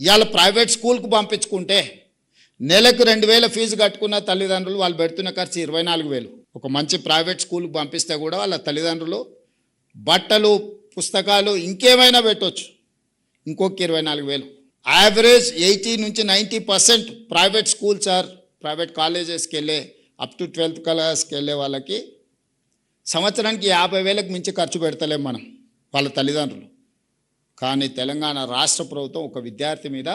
ఇవాళ ప్రైవేట్ స్కూల్కు పంపించుకుంటే నెలకు 2,000 ఫీజు కట్టుకున్న తల్లిదండ్రులు వాళ్ళు పెడుతున్న ఖర్చు 24,000. ఒక మంచి ప్రైవేట్ స్కూల్కి పంపిస్తే కూడా వాళ్ళ తల్లిదండ్రులు బట్టలు పుస్తకాలు ఇంకేమైనా పెట్టవచ్చు, ఇంకొక 24,000. యావరేజ్ 80 నుంచి 90% ప్రైవేట్ స్కూల్స్ ఆర్ ప్రైవేట్ కాలేజెస్కి వెళ్ళే అప్ టు 12th క్లాస్కి వెళ్ళే వాళ్ళకి సంవత్సరానికి 50,000కు మించి ఖర్చు పెడతలేం మనం వాళ్ళ తల్లిదండ్రులు. కానీ తెలంగాణ రాష్ట్ర ప్రభుత్వం ఒక విద్యార్థి మీద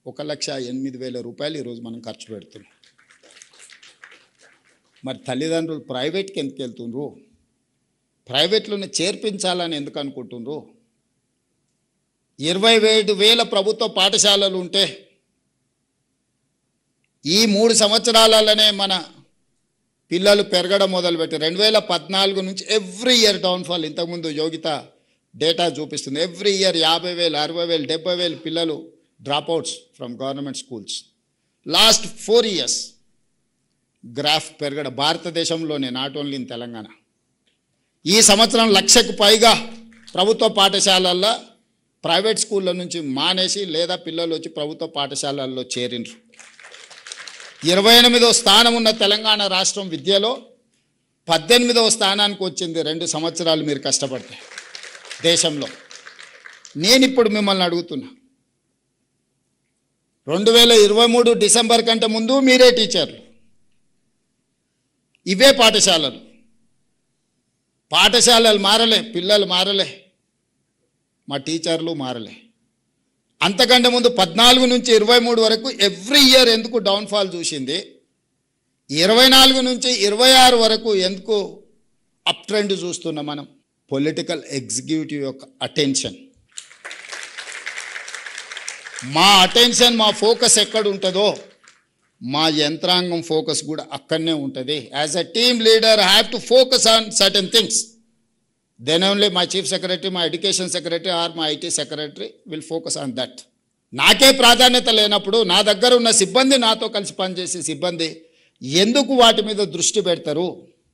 1,08,000 రూపాయలు ఈరోజు మనం ఖర్చు పెడుతున్నాం. మరి తల్లిదండ్రులు ప్రైవేట్కి ఎందుకు వెళ్తుండ్రు? ప్రైవేట్లోనే చేర్పించాలని ఎందుకు అనుకుంటుండ్రు? 27,000 ప్రభుత్వ పాఠశాలలు ఉంటే ఈ 3 సంవత్సరాలలోనే మన పిల్లలు పెరగడం మొదలుపెట్టి 2014 నుంచి ఎవ్రీ ఇయర్ డౌన్ఫాల్. ఇంతకుముందు యోగిత డేటా చూపిస్తుంది. ఎవ్రీ ఇయర్ 50,000, 60,000, 70,000 పిల్లలు dropouts from government schools. Last 4 years graph పెరగడం భారతదేశంలోనే, నాట్ ఓన్లీ ఇన్ తెలంగాణ. ఈ సంవత్సరం 1,00,000కు పైగా ప్రభుత్వ పాఠశాలల్లో ప్రైవేట్ స్కూళ్ళ నుంచి మానేసి లేదా పిల్లలు వచ్చి ప్రభుత్వ పాఠశాలల్లో చేరిండ్రు. 28వ స్థానం ఉన్న తెలంగాణ రాష్ట్రం విద్యలో 18వ స్థానానికి వచ్చింది 2 సంవత్సరాలు మీరు కష్టపడితే దేశంలో. నేను ఇప్పుడు మిమ్మల్ని అడుగుతున్నా, 2023 డిసెంబర్ కంటే ముందు మీరే టీచర్లు, ఇవే పాఠశాలలు మారలే, పిల్లలు మారలే, మా టీచర్లు మారలే. అంతకంటే ముందు 14 నుంచి 23 వరకు ఎవ్రీ ఇయర్ ఎందుకు డౌన్ఫాల్ చూసింది? 24 నుంచి 26 వరకు ఎందుకు అప్ ట్రెండ్ చూస్తున్నాం మనం? పొలిటికల్ ఎగ్జిక్యూటివ్ యొక్క అటెన్షన్, మా అటెన్షన్, మా ఫోకస్ ఎక్కడ ఉంటుందో మా యంత్రాంగం ఫోకస్ కూడా అక్కడనే ఉంటుంది. As a team leader I have to focus on certain things. Then only my chief secretary, my education secretary or my IT secretary will focus on that. నాకే ప్రాధాన్యత లేనప్పుడు నా దగ్గర ఉన్న సిబ్బంది, నాతో కలిసి పనిచేసే సిబ్బంది ఎందుకు వాటి మీద దృష్టి పెడతారు?